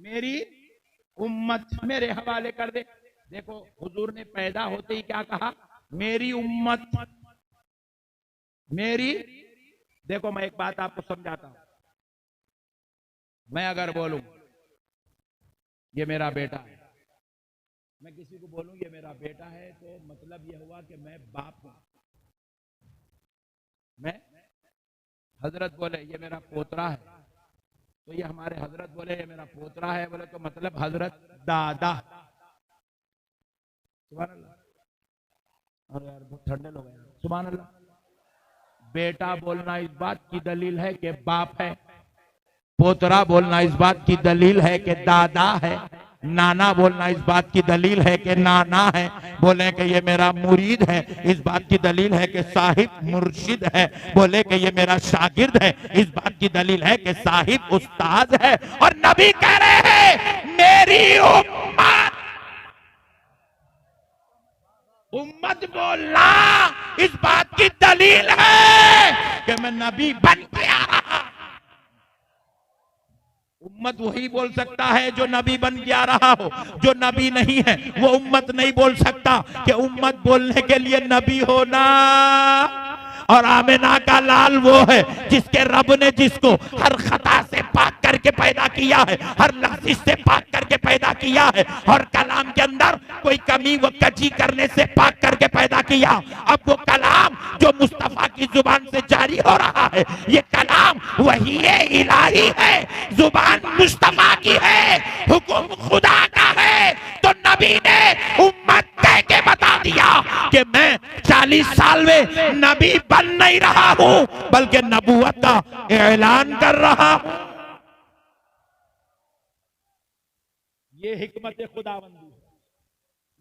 मेरी उम्मत मेरे हवाले कर दे। देखो हुजूर ने पैदा होते ही क्या कहा, मेरी उम्मत मेरी। देखो मैं एक बात आपको समझाता हूं। मैं अगर बोलूं ये मेरा बेटा है, मैं किसी को बोलूं ये मेरा बेटा है, तो मतलब ये हुआ कि मैं बाप हूं। मैं हजरत बोले ये मेरा पोतरा है, तो ये हमारे हजरत बोले ये मेरा पोतरा है, बोले तो मतलब हजरत दादा। सुभान अल्लाह। अरे यार बहुत ठंडे लोग हैं। सुभान अल्लाह। बेटा बोलना इस बात की दलील है कि बाप है, पोतरा बोलना इस बात की दलील है कि दादा है, नाना बोलना इस बात की दलील है कि नाना है। बोले कि ये मेरा मुरीद है, इस बात की दलील है कि साहिब मुर्शिद है। बोले कि ये मेरा शागिर्द है, इस बात की दलील है कि साहिब उस्ताद है। और नबी कह रहे हैं मेरी उम्मत। उम्मत बोलना इस बात की दलील है कि मैं नबी बन गया। उम्मत वही बोल सकता है जो नबी बन के आ रहा हो। जो नबी नहीं है वो उम्मत नहीं बोल सकता। कि उम्मत बोलने के लिए नबी होना। और आमिना का लाल वो है जिसके रब ने जिसको हर खता से पाक करके पैदा किया है, हर लफ्ज़ से पाक करके पैदा किया है, और कलाम के अंदर कोई कमी व कजी करने से पाक करके पैदा किया। अब वो कलाम जो मुस्तफा की जुबान से जारी हो रहा है, ये कलाम वही इलाही है, जुबान मुस्तफा की है, हुक्म खुदा का है। तो नबी ने उम्मत कह के बता दिया कि मैं 40 साल में नबी बन नहीं रहा हूं, बल्कि नबूवत का ऐलान कर रहा हूं। ये हिकमत खुदाबंदी है,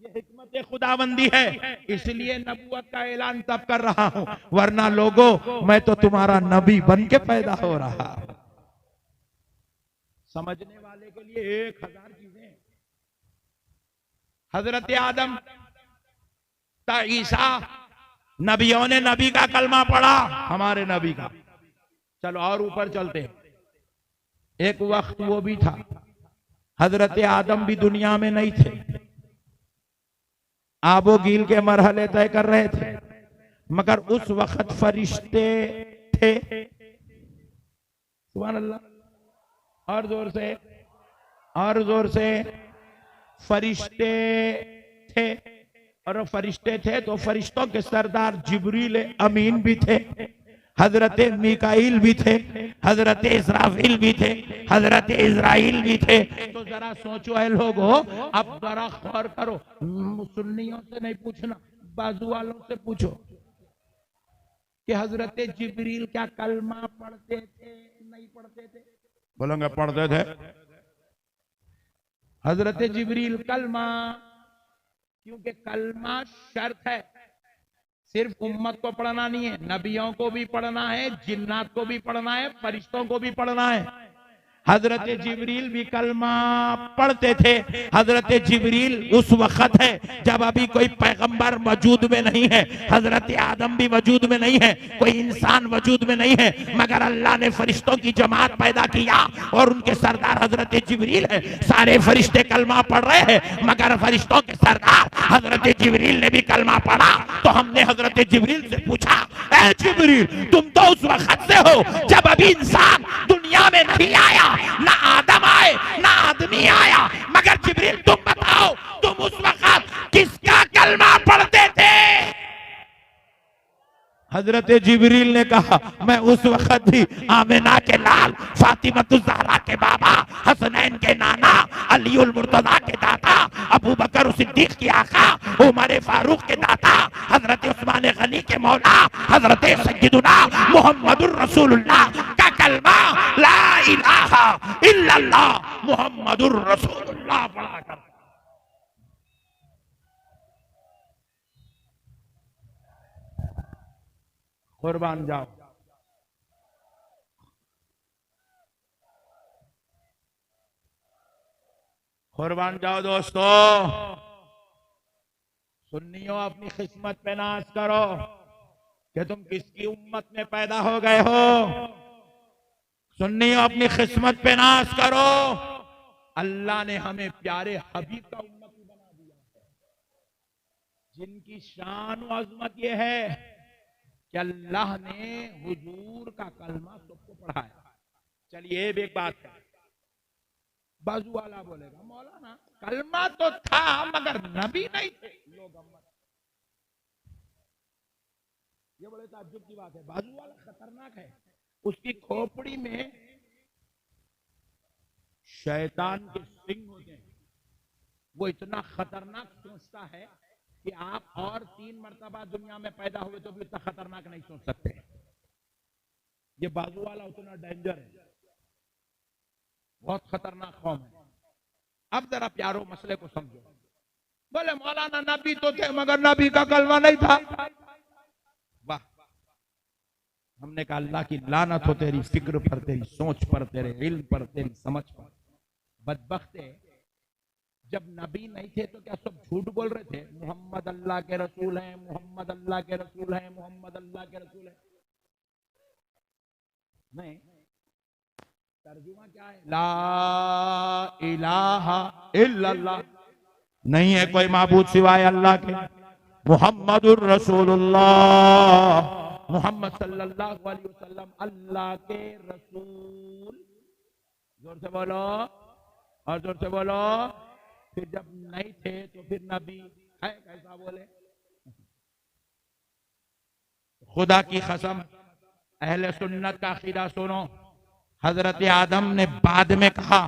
ये हिकमत खुदाबंदी है। इसलिए नबूवत का ऐलान तब कर रहा हूं, वरना लोगों मैं तो तुम्हारा नबी बन के पैदा हो रहा हूं। समझने वाले के लिए 1000 चीजें। हजरत आदम ता ईसा, नबियों ने नबी का कलमा पढ़ा, हमारे नबी का। चलो और ऊपर चलते हैं। एक वक्त वो भी था, हजरत आदम भी दुनिया में नहीं थे, आबो गील के मरहले तय कर रहे थे, मगर उस वक्त फरिश्ते थे। सुभान अल्लाह। और जोर से, और जोर से। फरिश्ते थे, और फरिश्ते थे तो फरिश्तों के सरदार जिब्रील अमीन भी थे, हजरत मीकाईल भी थे, हजरत इसराफील भी थे, हजरत इजराइल भी थे। तो जरा सोचो है लोगो, अब जरा गौर करो, सुन्नियों से नहीं पूछना, बाजू वालों से पूछो कि हजरत जिब्रील क्या कलमा पढ़ते थे नहीं पढ़ते थे? बोलोगे पढ़ते थे। हजरत जिब्रील कलमा, क्योंकि कलमा शर्त है, सिर्फ उम्मत को पढ़ना नहीं है, नबियों को भी पढ़ना है, जिन्नात को भी पढ़ना है, फरिश्तों को भी पढ़ना है। हजरत जिब्रील भी कलमा पढ़ते थे। हजरत जिब्रील उस वक्त है जब अभी कोई पैगंबर वजूद में नहीं है, हजरत आदम भी वजूद में नहीं है, कोई इंसान वजूद में नहीं है, मगर अल्लाह ने फरिश्तों की जमात पैदा किया और उनके सरदार हजरत जिब्रील है। सारे फरिश्ते कलमा पढ़ रहे हैं, मगर फरिश्तों के सरदार हजरत जिब्रील ने भी कलमा पढ़ा। तो हमने हजरत जिब्रील से पूछा, ऐ जिब्रील तुम तो उस वक्त से हो जब अभी इंसान दुनिया में नहीं आया, ना आदम आए ना आदमी आया, मगर जिब्रील तुम बताओ तुम उस वक्त किसका कलमा पढ़ते थे? हजरत जिब्रील ने कहा मैं उस वक्त भी आमिना के लाल, फातिमा ज़हरा के बाबा, हसनैन के नाना, अलीउल मुर्तजा के दादा, अबू बकर सिद्दीक के आका, उमर फारूक के दादा, हजरत उस्मान गनी के मौला, हजरत सय्यदुना मुहम्मदुर रसूलुल्लाह का कलमा ला इलाहा इल्लल्लाह मुहम्मदुर रसूलुल्लाह पढ़ा कर। कुर्बान जाओ, कुर्बान जाओ दोस्तों। सुन्नियों अपनी किस्मत पे नाज करो कि तुम किसकी उम्मत में पैदा हो गए हो। सुन्नियों अपनी किस्मत पे नाज करो अल्लाह ने हमें प्यारे हबीब का उम्मती बना दिया है, जिनकी शान और अजमत ये है कि अल्लाह ने हुजूर का कलमा सबको पढ़ाया। चलिए एक बात है, बाजू वाला बोलेगा मौलाना कलमा तो था मगर नबी नहीं थे। लोग ये बड़े ताज्जुब की बात है। बाजू वाला खतरनाक है, उसकी खोपड़ी में शैतान के सिंग होते हैं। वो इतना खतरनाक सोचता है कि आप और 3 मर्तबा दुनिया में पैदा हुए तो भी इतना खतरनाक नहीं सोच सकते। ये बाजू वाला उतना डेंजर है, बहुत खतरनाक कौम है। अब जरा प्यारो मसले को समझो। बोले मौलाना नबी तो थे मगर नबी का कलमा नहीं था। वाह, हमने कहा अल्लाह की लानत हो तेरी फिक्र पर, तेरी सोच पर, तेरे इल्म पर, तेरी समझ पर। बदबख्त है, जब नबी नहीं थे तो क्या सब झूठ बोल रहे थे? मोहम्मद अल्लाह के रसूल हैं, मोहम्मद अल्लाह के रसूल हैं, मोहम्मद अल्लाह के रसूल हैं। नहीं, तर्जुमा क्या है? ला इलाहा इल्लल्लाह, नहीं है कोई माबूद सिवाय अल्लाह के। मुहम्मदुर रसूलुल्लाह, मोहम्मद सल्लल्लाहु अलैहि वसल्लम अल्लाह के रसूल। जोर से बोलो और जोर से बोलो। फिर जब नहीं थे तो फिर नबी है, कैसा बोले? खुदा की कसम, अहले सुन्नत का अकीदा सुनो। हजरत आदम ने बाद में कहा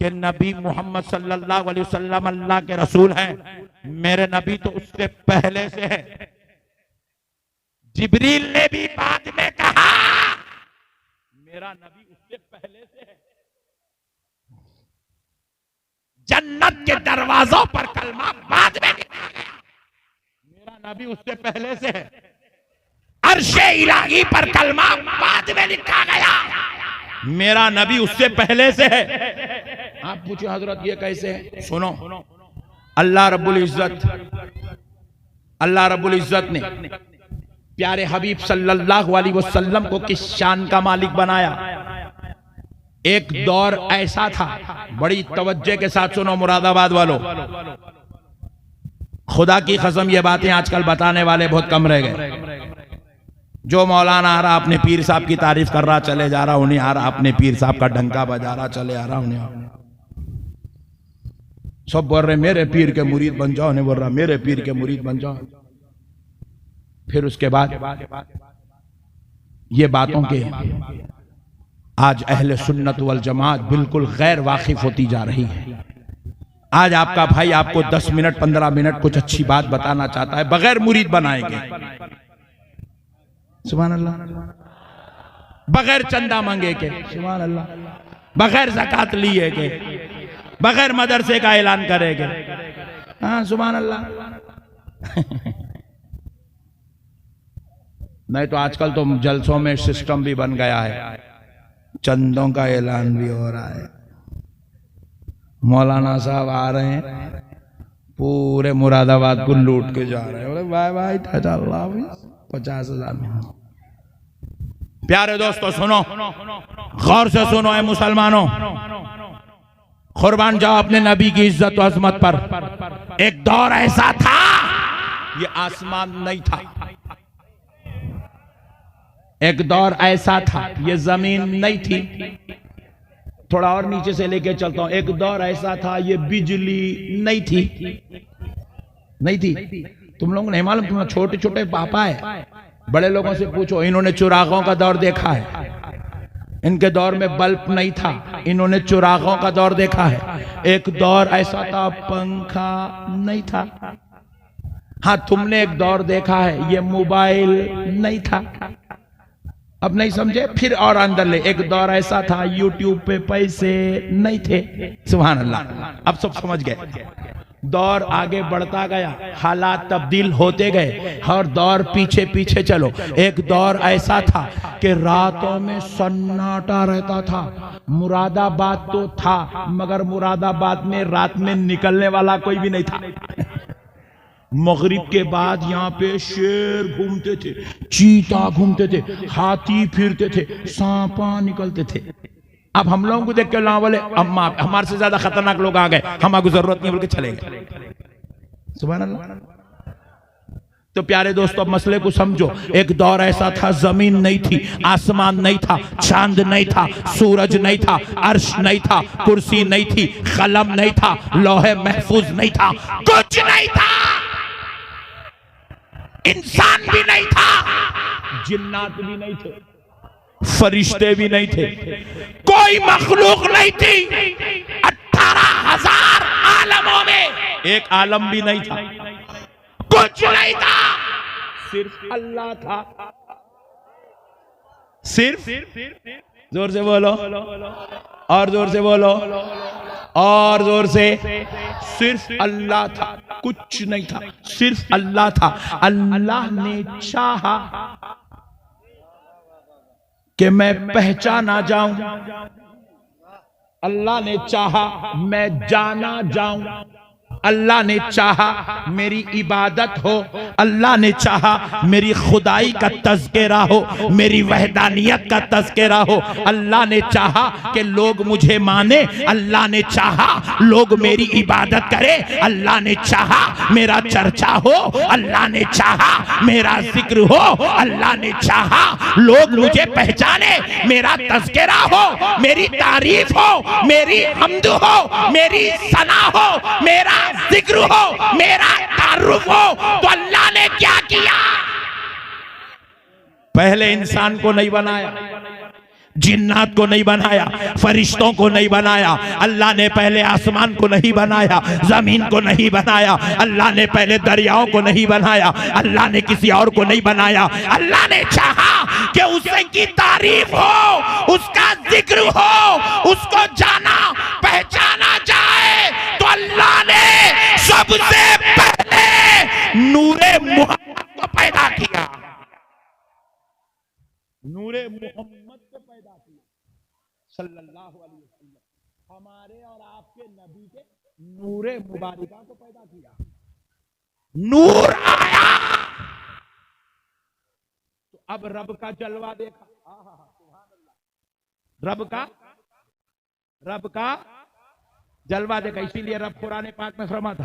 कि नबी मोहम्मद सल्लल्लाहु अलैहि वसल्लम अल्लाह के रसूल हैं। मेरे नबी तो उससे पहले से है। जिब्रील ने भी बाद में कहा मेरा नबी उससे पहले से है। जन्नत के दरवाजों पर कलमा बाद में लिखा गया, मेरा नबी उससे पहले से है। अर्शे इलाही पर कलमा बाद में लिखा गया, मेरा नबी उससे पहले से है। आप पूछे हजरत ये कैसे है? सुनो, अल्लाह रब्बुल इज्जत ने प्यारे हबीब सल्लल्लाहु अलैहि वसल्लम को किस शान का मालिक बनाया। एक दौर ऐसा था, बड़ी तवज्जो के साथ सुनो मुरादाबाद वालों, खुदा की कसम ये बातें आजकल बताने वाले बहुत कम रह गए। जो मौलाना आ रहा अपने पीर साहब की तारीफ कर रहा चले जा रहा, उन्हें आ रहा अपने पीर साहब का डंका बजा रहा चले आ रहा, उन्हें सब बोल रहे मेरे पीर के मुरीद बन जाओ, उन्हें बोल रहा मेरे पीर के मुरीद बन जाओ। फिर उसके बाद ये बातों के आज अहले सुन्नत वल जमात बिल्कुल गैर वाकिफ होती जा रही है। आज आपका भाई आपको 10 मिनट 15 मिनट कुछ अच्छी बात बताना चाहता है, बगैर मुरीद बनाएंगे, सुभान अल्लाह, बगैर चंदा मांगे के, सुभान अल्लाह, बगैर ज़कात लिए के, बगैर मदरसे का ऐलान करेंगे, हाँ सुभान अल्लाह। नहीं तो आजकल तो जलसों में सिस्टम भी बन गया है, चंदों का ऐलान भी हो रहा है। मौलाना साहब आ रहे हैं, पूरे मुरादाबाद को लूट के जा रहे हैं। बोले भाई भाई 50,000 में। प्यारे दोस्तों सुनो, गौर से सुनो है मुसलमानों, कुर्बान जाओ अपने नबी की इज्जत और अजमत पर। एक दौर ऐसा था, ये आसमान नहीं था। एक दौर ऐसा था, ये जमीन नहीं थी। थोड़ा और नीचे से लेके चलता हूं। एक दौर ऐसा था, ये बिजली नहीं थी, नहीं थी। तुम लोगों को नहीं मालूम, तुम छोटे छोटे पापा है, बड़े लोगों से पूछो, इन्होंने चुरागों का दौर देखा है। इनके दौर में बल्ब नहीं था, इन्होंने चुरागों का दौर देखा है। एक दौर ऐसा था, पंखा नहीं था। हाँ, तुमने एक दौर देखा है, ये मोबाइल नहीं था। अब नहीं समझे, फिर और अंदर ले। एक दौर ऐसा था, यूट्यूब पे पैसे नहीं थे। सुभान अल्लाह, अब सब समझ गए। दौर आगे बढ़ता गया, हालात तब्दील होते गए, हर दौर पीछे पीछे चलो। एक दौर ऐसा था कि रातों में सन्नाटा रहता था। मुरादाबाद तो था, मगर मुरादाबाद में रात में निकलने वाला कोई भी नहीं था। मगरिब के बाद यहाँ पे शेर घूमते थे, चीता घूमते थे, हाथी फिरते थे, सांपा निकलते थे। अब हम लोगों को देख के अल्लाह बोले अम्मा हमारे से ज्यादा खतरनाक लोग आ गए, हमारे जरूरत नहीं बोल के चले गए। सुभान अल्लाह। तो प्यारे दोस्तों अब मसले को समझो। एक दौर ऐसा था जमीन नहीं थी, आसमान नहीं था, चांद नहीं था, सूरज नहीं था, अर्श नहीं था, कुर्सी नहीं थी, कलम नहीं था, लौहे महफूज नहीं था, कुछ नहीं था, इंसान भी नहीं था, जिन्नात भी नहीं थे, फरिश्ते भी नहीं थे, कोई मखलूक नहीं थी। 18,000 आलमों में एक आलम भी नहीं था, कुछ नहीं था, सिर्फ अल्लाह था। सिर्फ जोर से बोलो और जोर से बोलो और जोर से, सिर्फ अल्लाह था, कुछ नहीं था, सिर्फ अल्लाह था। अल्लाह ने चाहा कि मैं पहचाना जाऊं, अल्लाह ने चाहा मैं जाना जाऊं, अल्लाह ने चाहा मेरी इबादत हो, अल्लाह ने चाहा मेरी खुदाई का तज़किरा हो, मेरी वहदानियत का तज़किरा हो, अल्लाह ने चाहा कि लोग मुझे माने, अल्लाह ने चाहा लोग मेरी इबादत करें, अल्लाह ने चाहा मेरा चर्चा हो, अल्लाह ने चाहा मेरा जिक्र हो, अल्लाह ने चाहा लोग मुझे पहचाने, मेरा तज़किरा हो, मेरी तारीफ हो, मेरी हम्द हो, मेरी सना हो, मेरा जिक्र हो, मेरा तारुफ हो। तो अल्लाह ने क्या किया? पहले इंसान को नहीं बनाया, जिन्नात को नहीं बनाया, फरिश्तों को नहीं बनाया, अल्लाह ने पहले आसमान को नहीं बनाया, जमीन को नहीं बनाया, अल्लाह ने पहले दरियाओं को नहीं बनाया, अल्लाह ने किसी और को नहीं बनाया। अल्लाह ने चाहा कि उसकी तारीफ हो, उसका जिक्र हो, उसको जाना पहचाना जाए। तो अल्लाह ने सबसे पहले नूरे मोहम्मद को पैदा किया, नूरे मोहम्मद को पैदा किया सल्लल्लाहु अलैहि वसल्लम। हमारे और आपके नबी के नूरे मुबारका को पैदा किया। नूर आया तो अब रब का जलवा देखा। रब का जलवा देखा। इसीलिए रब कुरान पाक में फरमाता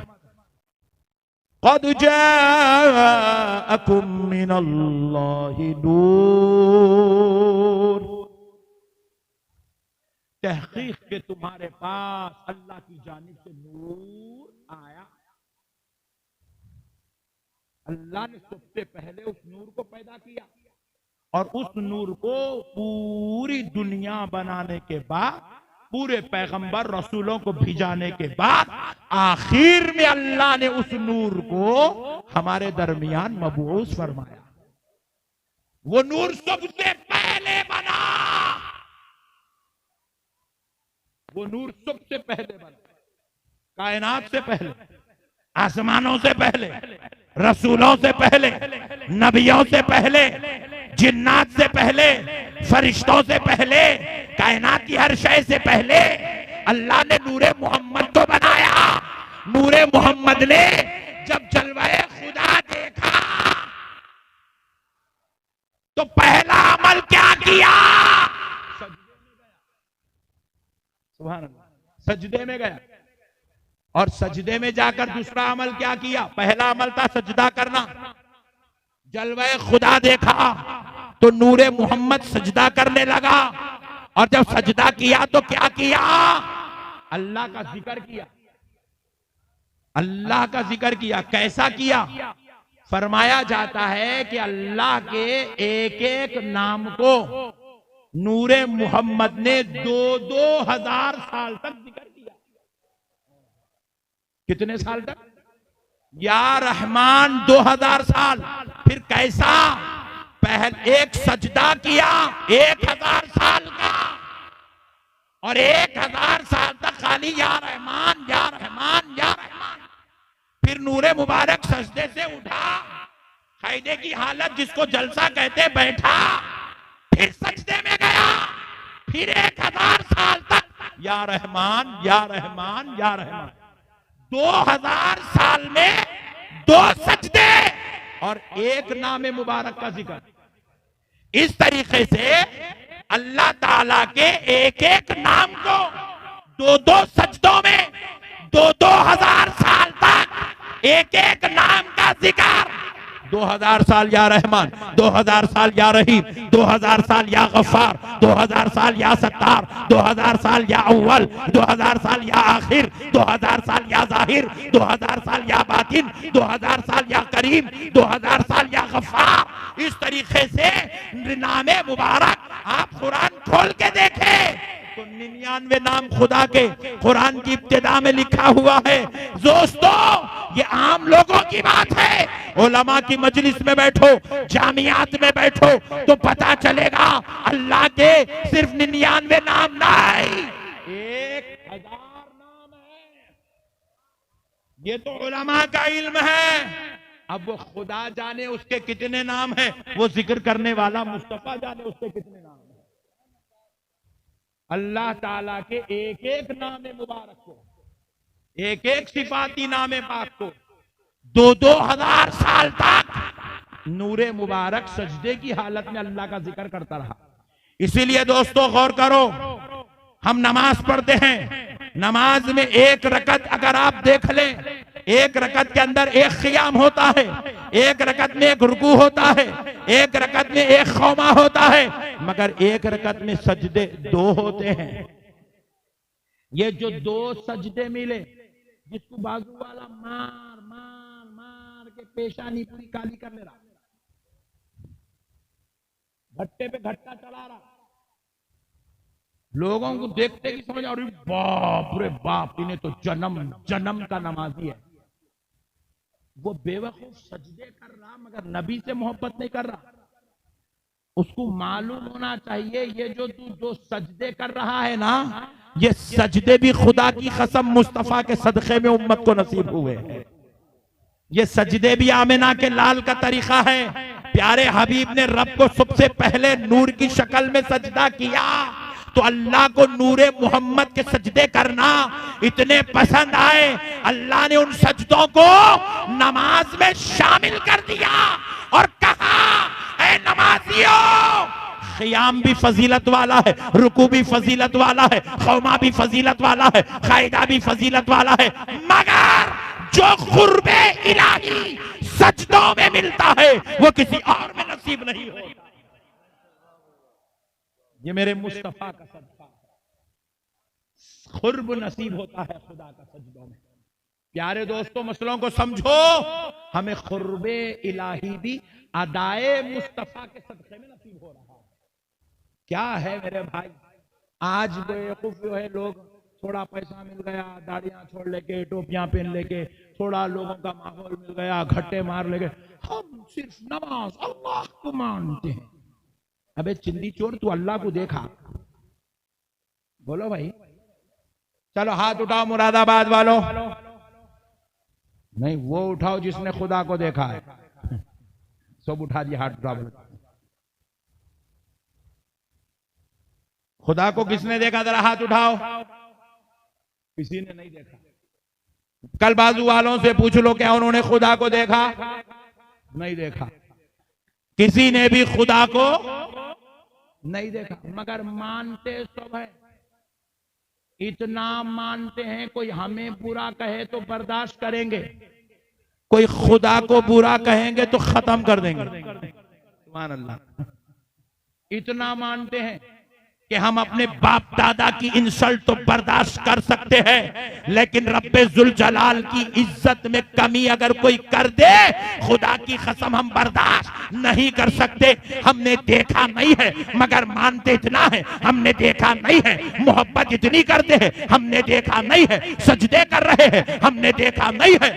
क़द जाअकुम मिनल्लाहि नूर, तहकीक के तुम्हारे पास अल्लाह की जानिब से नूर आया। अल्लाह ने सबसे पहले उस नूर को पैदा किया और उस नूर को पूरी दुनिया बनाने के बाद, पूरे पैगंबर रसूलों को भिजाने के बाद, आखिर में अल्लाह ने उस नूर को हमारे दरमियान मबूस फरमाया। वो नूर सबसे पहले बना, वो नूर सबसे पहले बना, कायनात से पहले, आसमानों से पहले, रसूलों से पहले, नबियों से पहले, जिन्नात से पहले, फरिश्तों से पहले, कायनात की हर शय से पहले अल्लाह ने नूरे मोहम्मद को बनाया। नूरे मोहम्मद ने जब जलवाए खुदा देखा तो पहला अमल क्या किया? सुभान अल्लाह, सजदे में गया। और सजदे में जाकर दूसरा अमल क्या किया? पहला अमल था सजदा करना। जलवाए खुदा देखा तो नूरे मोहम्मद सजदा करने लगा, और जब सजदा किया तो क्या किया? अल्लाह का जिक्र किया। अल्लाह का जिक्र किया। कैसा किया? फरमाया जाता है कि अल्लाह के एक एक नाम को नूरे मोहम्मद ने 2,000 साल तक जिक्र किया। कितने साल तक? या रहमान 2000 साल। फिर कैसा? पहले एक सजदा किया 1000 साल का, और 1000 साल तक खाली या रहमान या रहमान या रहमान। फिर नूरे मुबारक सजदे से उठा, कायदे की हालत जिसको जलसा कहते, बैठा, फिर सजदे में गया, फिर 1000 साल तक या रहमान या रहमान या रहमान। 2000 साल में 2 सजदे और एक नाम मुबारक का जिक्र। इस तरीके से अल्लाह ताला के एक एक नाम को दो दो सजदों में 2,000 साल तक एक एक नाम का जिक्र, 2000 साल या रहमान, 2000 साल या रहीम, 2000 साल या गफ्फार, 2000 साल या सत्तार, 2000 साल या अव्वल, 2000 साल या आखिर, 2000 साल या जाहिर, 2000 साल या बातिन, 2000 साल या करीम, 2000 साल या गफ्फार। इस तरीके से नामे मुबारक आप कुरान खोल के देखें तो 99 नाम खुदा के कुरान की इब्तिदा में लिखा हुआ है। दोस्तों, ये आम लोगों की बात है। उलमा की मजलिस में बैठो, जामियात में बैठो तो पता चलेगा अल्लाह के सिर्फ 99 नाम नहीं, 1000 नाम है। ये तो उलमा का इल्म है। अब वो खुदा जाने उसके कितने नाम है, वो जिक्र करने वाला मुस्तफा जाने उसके कितने नाम है। अल्लाह ताला के एक एक नाम मुबारक को, एक एक सिफाती नाम पाक को 2,000 साल तक नूरे मुबारक सजदे की हालत में अल्लाह का जिक्र करता रहा। इसीलिए दोस्तों गौर करो, हम नमाज पढ़ते हैं, नमाज में एक रकत अगर आप देख लें, एक रकत के अंदर एक क़ियाम होता है, एक रकत में एक रुकू होता है, एक रकत में एक खौमा होता है, मगर एक रकत में सजदे 2 होते हैं। ये जो 2 सजदे मिले, जिसको बाजू वाला मार मार मार के पेशानी पूरी काली कर ले रहा, घट्टे पे घट्टा चला रहा, लोगों को देखते ही समझ, अरे बाप रे बाप, इन्हें तो जन्म जन्म का नमाजी है। वो बेवकूफ सजदे कर रहा मगर नबी से मोहब्बत नहीं कर रहा। उसको मालूम होना चाहिए ये जो तू जो सजदे कर रहा है ना, ये सजदे भी खुदा की कसम मुस्तफा के सदक़े में उम्मत को नसीब हुए हैं। ये सजदे भी आमिना के लाल का तरीका है। प्यारे हबीब ने रब को सबसे पहले नूर की शक्ल में सजदा किया तो अल्लाह को नूरे मोहम्मद के सजदे करना इतने पसंद आए, अल्लाह ने उन सजदों को नमाज में शामिल कर दिया और कहा, ऐ नमाजियों, क़ियाम भी फजीलत वाला है, रुकू भी फजीलत वाला है, खौमा भी फजीलत वाला है, कायदा भी फजीलत वाला है, मगर जो क़ुर्बे इलाही सजदों में मिलता है वो किसी और में नसीब नहीं होता। ये मेरे मुस्तफा का सदका है, खुर्ब नसीब होता है खुदा का सजदों में। प्यारे दोस्तों, मसलों को समझो, हमें खुर्बे इलाही भी अदाए मुस्तफा के सदक़े में नसीब हो रहा है। क्या है मेरे भाई, आज बेवकूफ जो है लोग, थोड़ा पैसा मिल गया, दाढ़ियां छोड़ लेके, टोपियां पहन लेके, थोड़ा लोगों का माहौल मिल गया, घट्टे मार लेके, हम सिर्फ नमाज अल्लाह को मानते हैं। अबे चिंदी चोर, तू अल्लाह को देखा? बोलो भाई, चलो हाथ उठाओ मुरादाबाद वालों। नहीं, वो उठाओ जिसने खुदा को देखा है। सब उठा दिया, हाथ उठा। बोलो खुदा को किसने देखा? जरा हाथ उठाओ। किसी ने नहीं देखा। कल बाजू वालों से पूछ लो, क्या उन्होंने खुदा को देखा? नहीं देखा। किसी ने भी खुदा को नहीं देखा, मगर मानते सब है। इतना मानते हैं, कोई हमें बुरा कहे तो बर्दाश्त करेंगे, कोई खुदा को बुरा कहेंगे तो खत्म कर देंगे। सुभान अल्लाह। इतना मानते हैं कि हम अपने बाप दादा की इंसल्ट तो बर्दाश्त कर सकते हैं, लेकिन रब्बे जुल जलाल की इज्जत में कमी अगर कोई कर दे, खुदा की कसम हम बर्दाश्त नहीं कर सकते। हमने देखा नहीं है मगर मानते इतना है, हमने देखा नहीं है। मोहब्बत इतनी करते हैं, हमने देखा नहीं है। सजदे कर रहे हैं, हमने देखा नहीं है।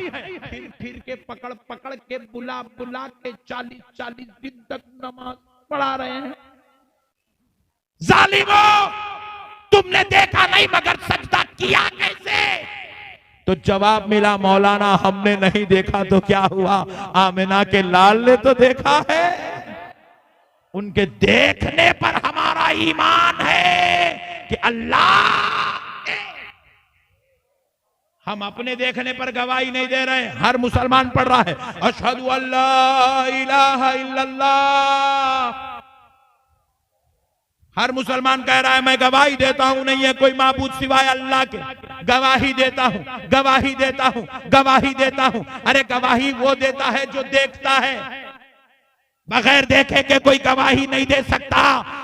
फिर के पकड़ पकड़ के बुला बुला के 40-40 दिन तक नमाज पढ़ा रहे हैं। जालिमो, तुमने देखा नहीं मगर सजदा किया कैसे? तो जवाब मिला, मौलाना हमने नहीं देखा तो क्या हुआ, आमिना के लाल ने तो देखा है। उनके देखने पर हमारा ईमान है कि अल्लाह। हम अपने देखने पर गवाही नहीं दे रहे हैं। हर मुसलमान पढ़ रहा है, अशहदु अल्ला इलाहा इल्लल्लाह। हर मुसलमान कह रहा है मैं गवाही देता हूं नहीं है कोई माबूद सिवाय अल्लाह के, गवाही देता हूं, गवाही देता हूं, गवाही देता हूं। अरे गवाही वो देता है जो देखता है, बगैर देखे के कोई गवाही नहीं दे सकता।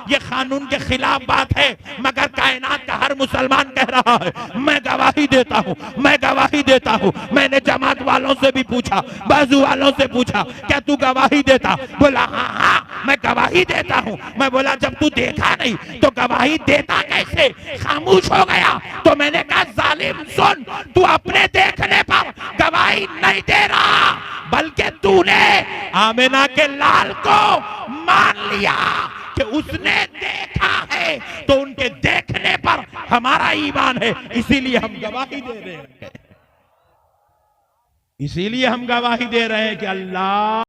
ये कानून के खिलाफ बात है, मगर कायनात का हर मुसलमान कह रहा है मैं गवाही देता हूं, मैं गवाही देता हूं। मैंने जमात वालों से भी पूछा, बाजू वालों से पूछा, क्या तू गवाही देता? बोला हाँ हाँ मैं गवाही देता हूं। मैं बोला जब तू देखा नहीं तो गवाही देता कैसे? खामोश हो गया। तो मैंने कहा जालिम सुन, तू अपने देखने पर गवाही नहीं दे रहा, बल्कि तूने आमिना के लाल को मान लिया कि उसने देखा है, तो उनके देखने पर हमारा ईमान है, इसीलिए हम गवाही दे रहे हैं। इसीलिए हम गवाही दे रहे हैं कि अल्लाह